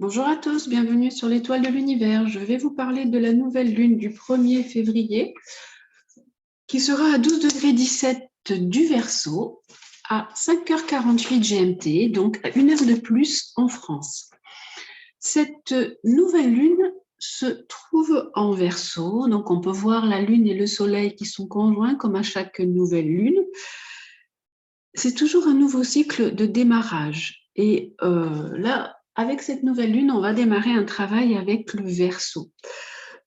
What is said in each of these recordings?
Bonjour à tous, bienvenue sur l'Étoile de l'Univers. Je vais vous parler de la nouvelle lune du 1er février qui sera à 12 degrés 17 du Verseau à 5h48 GMT, donc à 1 heure de plus en France. Cette nouvelle lune se trouve en Verseau, donc on peut voir la lune et le soleil qui sont conjoints comme à chaque nouvelle lune. C'est toujours un nouveau cycle de démarrage. Et là, avec cette nouvelle lune, on va démarrer un travail avec le Verseau.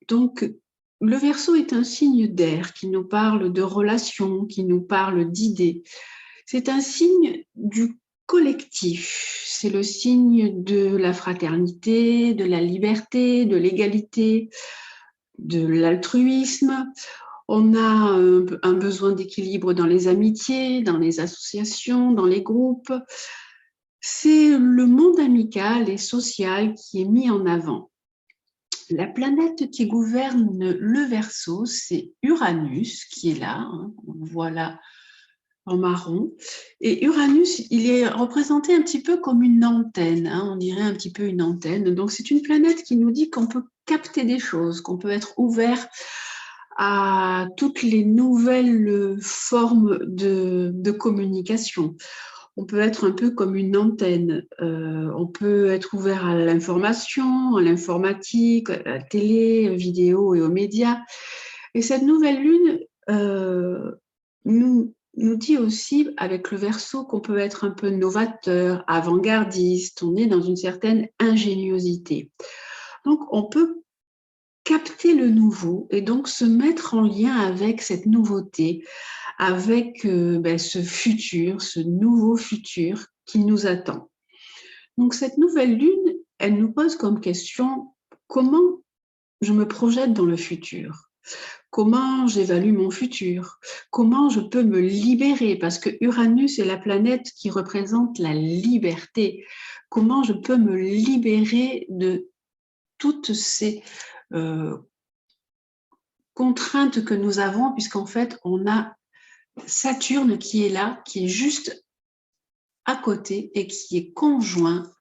Donc, le Verseau est un signe d'air qui nous parle de relations, qui nous parle d'idées. C'est un signe du collectif. C'est le signe de la fraternité, de la liberté, de l'égalité, de l'altruisme. On a un besoin d'équilibre dans les amitiés, dans les associations, dans les groupes. C'est le monde amical et social qui est mis en avant. La planète qui gouverne le Verseau, c'est Uranus qui est là, on le voit là en marron. Et Uranus, il est représenté un petit peu comme une antenne, on dirait un petit peu une antenne. Donc c'est une planète qui nous dit qu'on peut capter des choses, qu'on peut être ouvert à toutes les nouvelles formes de communication. On peut être un peu comme une antenne. On peut être ouvert à l'information, à l'informatique, à la télé, vidéo et aux médias. Et cette nouvelle lune nous dit aussi, avec le Verseau, qu'on peut être un peu novateur, avant-gardiste. On est dans une certaine ingéniosité. Donc, on peut capter le nouveau et donc se mettre en lien avec cette nouveauté, avec ce futur, ce nouveau futur qui nous attend. Donc cette nouvelle lune, elle nous pose comme question comment je me projette dans le futur, comment j'évalue mon futur, comment je peux me libérer, parce que Uranus est la planète qui représente la liberté, comment je peux me libérer de toutes ces contraintes que nous avons, puisqu'en fait on a Saturne qui est là, qui est juste à côté et qui est conjoint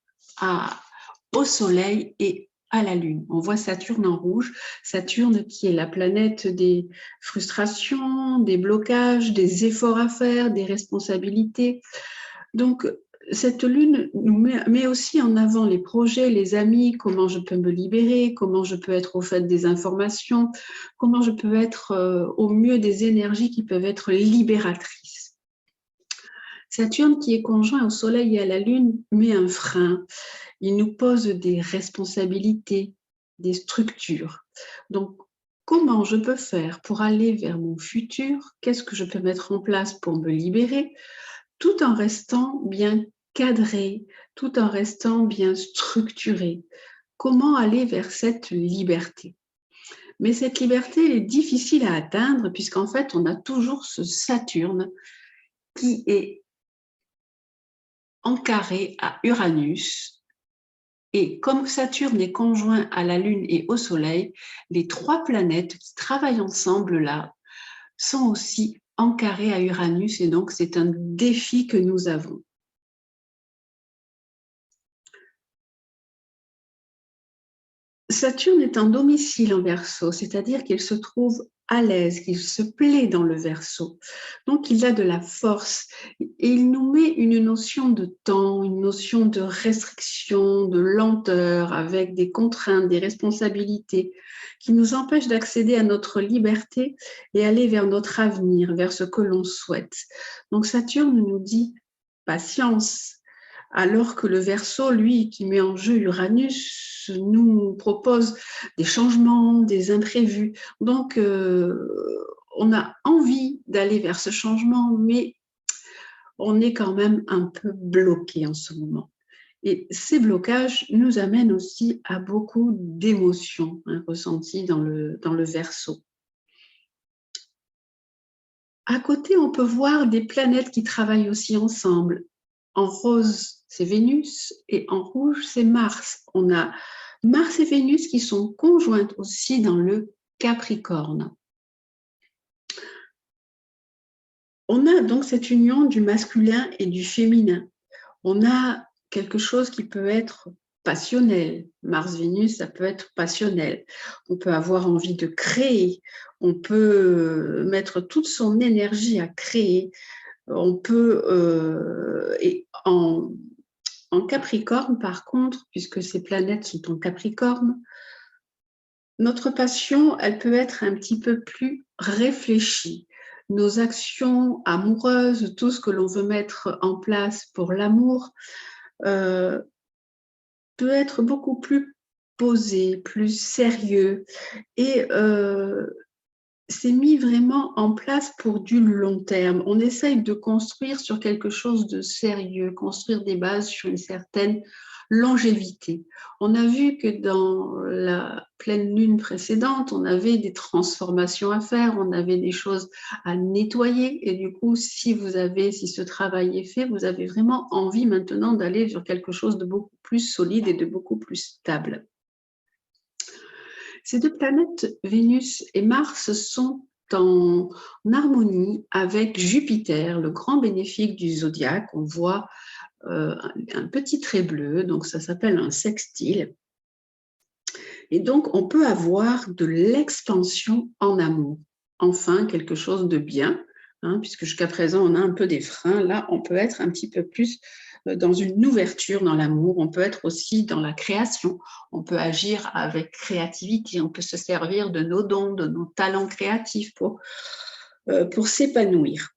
au Soleil et à la Lune. On voit Saturne en rouge, Saturne qui est la planète des frustrations, des blocages, des efforts à faire, des responsabilités. Donc, cette lune nous met aussi en avant les projets, les amis, comment je peux me libérer, comment je peux être au fait des informations, comment je peux être au mieux des énergies qui peuvent être libératrices. Saturne qui est conjoint au Soleil et à la Lune met un frein. Il nous pose des responsabilités, des structures. Donc, comment je peux faire pour aller vers mon futur? Qu'est-ce que je peux mettre en place pour me libérer, tout en restant bien cadré, tout en restant bien structuré? Comment aller vers cette liberté? Mais cette liberté, elle est difficile à atteindre puisqu'en fait, on a toujours ce Saturne qui est encarré à Uranus. Et comme Saturne est conjoint à la Lune et au Soleil, les trois planètes qui travaillent ensemble là sont aussi encarrées à Uranus et donc c'est un défi que nous avons. Saturne est un domicile en Verseau, c'est-à-dire qu'il se trouve à l'aise, qu'il se plaît dans le Verseau. Donc, il a de la force et il nous met une notion de temps, une notion de restriction, de lenteur, avec des contraintes, des responsabilités qui nous empêchent d'accéder à notre liberté et aller vers notre avenir, vers ce que l'on souhaite. Donc, Saturne nous dit patience, alors que le Verseau, lui, qui met en jeu Uranus, nous propose des changements, des imprévus. Donc, on a envie d'aller vers ce changement, mais on est quand même un peu bloqué en ce moment. Et ces blocages nous amènent aussi à beaucoup d'émotions ressenties dans le Verseau. À côté, on peut voir des planètes qui travaillent aussi ensemble. En rose, c'est Vénus et en rouge, c'est Mars. On a Mars et Vénus qui sont conjointes aussi dans le Capricorne. On a donc cette union du masculin et du féminin. On a quelque chose qui peut être passionnel. Mars-Vénus, ça peut être passionnel. On peut avoir envie de créer. On peut mettre toute son énergie à créer. On peut, et en Capricorne, par contre, puisque ces planètes sont en Capricorne, notre passion, elle peut être un petit peu plus réfléchie. Nos actions amoureuses, tout ce que l'on veut mettre en place pour l'amour, peut être beaucoup plus posé, plus sérieux. Et c'est mis vraiment en place pour du long terme. On essaye de construire sur quelque chose de sérieux, construire des bases sur une certaine longévité. On a vu que dans la pleine lune précédente, on avait des transformations à faire, on avait des choses à nettoyer. Et du coup, si ce travail est fait, vous avez vraiment envie maintenant d'aller sur quelque chose de beaucoup plus solide et de beaucoup plus stable. Ces deux planètes, Vénus et Mars, sont en harmonie avec Jupiter, le grand bénéfique du zodiaque. On voit un petit trait bleu, donc ça s'appelle un sextile. Et donc, on peut avoir de l'expansion en amour. Enfin, quelque chose de bien, puisque jusqu'à présent, on a un peu des freins. Là, on peut être un petit peu plus dans une ouverture dans l'amour. On peut être aussi dans la création. On peut agir avec créativité. On peut se servir de nos dons, de nos talents créatifs pour s'épanouir.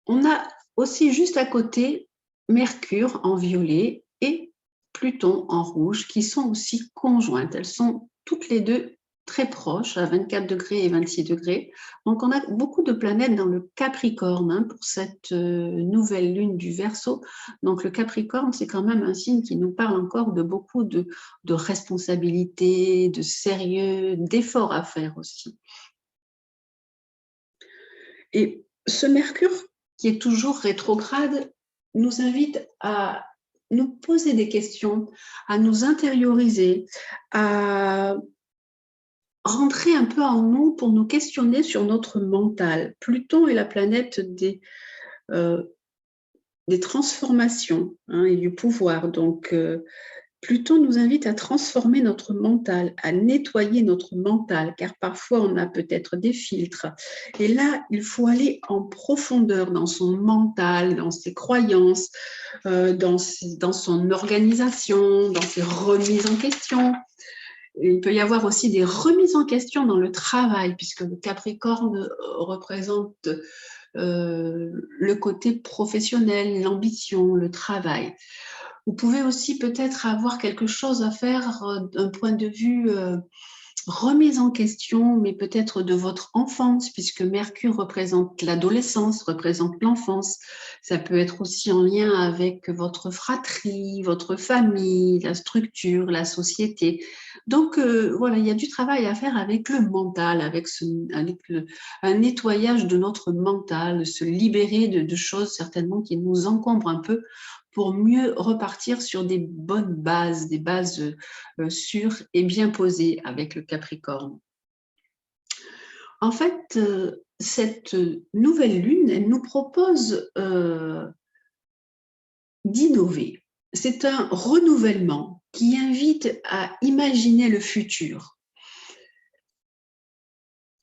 On a aussi juste à côté Mercure en violet et Pluton en rouge qui sont aussi conjointes. Elles sont toutes les deux très proches, à 24 degrés et 26 degrés. Donc, on a beaucoup de planètes dans le Capricorne pour cette nouvelle lune du Verseau. Donc, le Capricorne, c'est quand même un signe qui nous parle encore de beaucoup de responsabilités, de sérieux, d'efforts à faire aussi. Et ce Mercure, qui est toujours rétrograde, nous invite à nous poser des questions, à nous intérioriser, à rentrer un peu en nous pour nous questionner sur notre mental. Pluton est la planète des transformations et du pouvoir. Donc, Pluton nous invite à transformer notre mental, à nettoyer notre mental, car parfois on a peut-être des filtres. Et là, il faut aller en profondeur dans son mental, dans ses croyances, dans son organisation, dans ses remises en question. Et il peut y avoir aussi des remises en question dans le travail, puisque le Capricorne représente le côté professionnel, l'ambition, le travail. Vous pouvez aussi peut-être avoir quelque chose à faire d'un point de vue remise en question, mais peut-être de votre enfance, puisque Mercure représente l'adolescence, représente l'enfance. Ça peut être aussi en lien avec votre fratrie, votre famille, la structure, la société. Donc, voilà, il y a du travail à faire avec le mental, avec un nettoyage de notre mental, se libérer de choses certainement qui nous encombrent un peu pour mieux repartir sur des bonnes bases, des bases sûres et bien posées avec le Capricorne. En fait, cette nouvelle lune, elle nous propose d'innover. C'est un renouvellement qui invite à imaginer le futur.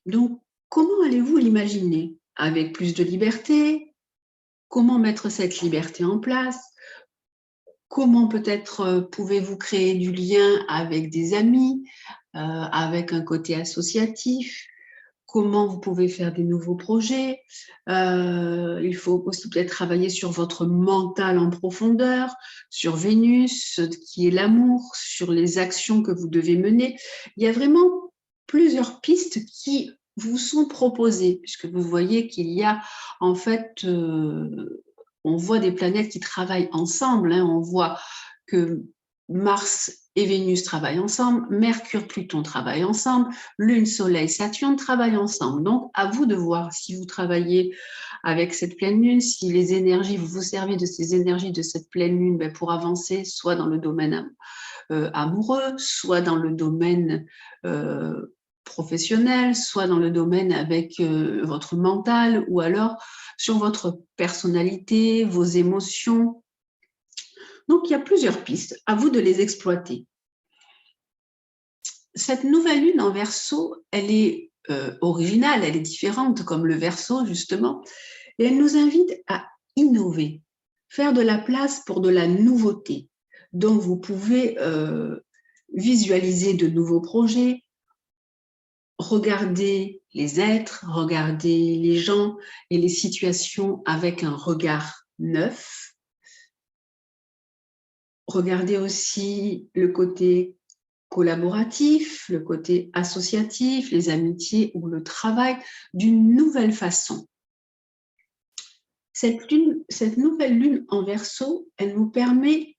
Donc, comment allez-vous l'imaginer? Avec plus de liberté? Comment mettre cette liberté en place? Comment peut-être pouvez-vous créer du lien avec des amis, avec un côté associatif? Comment vous pouvez faire des nouveaux projets? Il faut aussi peut-être travailler sur votre mental en profondeur, sur Vénus, qui est l'amour, sur les actions que vous devez mener. Il y a vraiment plusieurs pistes qui vous sont proposées, puisque vous voyez qu'il y a en fait on voit des planètes qui travaillent ensemble. On voit que Mars et Vénus travaillent ensemble, Mercure, Pluton travaillent ensemble, Lune, Soleil, Saturne travaillent ensemble. Donc, à vous de voir si vous travaillez avec cette pleine lune, si les énergies, vous vous servez de ces énergies de cette pleine lune pour avancer, soit dans le domaine amoureux, soit dans le domaine professionnel, soit dans le domaine avec votre mental, ou alors sur votre personnalité, vos émotions, Donc, il y a plusieurs pistes, à vous de les exploiter. Cette nouvelle lune en Verseau, elle est originale, elle est différente, comme le Verseau, justement, et elle nous invite à innover, faire de la place pour de la nouveauté. Donc, vous pouvez visualiser de nouveaux projets, regarder les êtres, regarder les gens et les situations avec un regard neuf. Regardez aussi le côté collaboratif, le côté associatif, les amitiés ou le travail d'une nouvelle façon. Cette nouvelle lune en Verseau, elle nous permet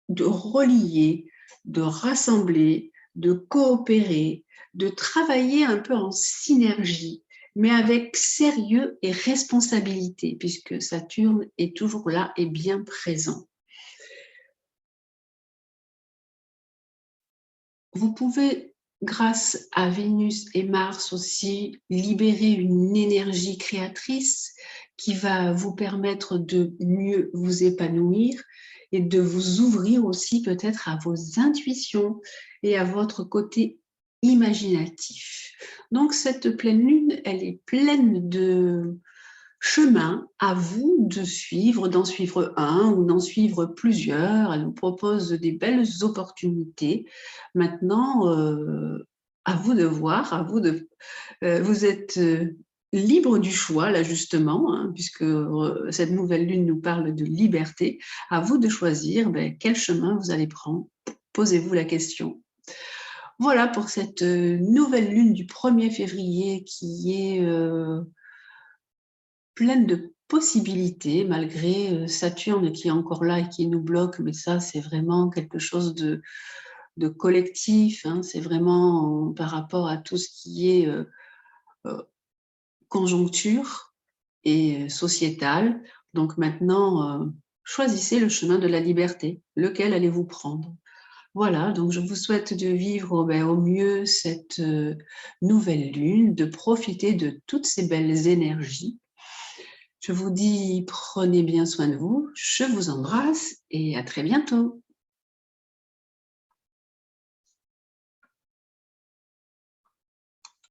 de relier, de rassembler, de coopérer, de travailler un peu en synergie, mais avec sérieux et responsabilité, puisque Saturne est toujours là et bien présent. Vous pouvez, grâce à Vénus et Mars aussi, libérer une énergie créatrice qui va vous permettre de mieux vous épanouir et de vous ouvrir aussi peut-être à vos intuitions et à votre côté imaginatif. Donc cette pleine lune, elle est pleine de chemin à vous de suivre, d'en suivre un ou d'en suivre plusieurs. Elle nous propose des belles opportunités. Maintenant, à vous de voir, à vous de... vous êtes libre du choix, là justement, hein, puisque cette nouvelle lune nous parle de liberté. À vous de choisir quel chemin vous allez prendre. Posez-vous la question. Voilà pour cette nouvelle lune du 1er février qui est pleine de possibilités, malgré Saturne qui est encore là et qui nous bloque, mais ça, c'est vraiment quelque chose de collectif, hein, c'est vraiment par rapport à tout ce qui est conjoncture et sociétal. Donc maintenant, choisissez le chemin de la liberté. Lequel allez-vous prendre? Voilà, donc je vous souhaite de vivre au mieux cette nouvelle lune, de profiter de toutes ces belles énergies. Je vous dis, prenez bien soin de vous, je vous embrasse et à très bientôt.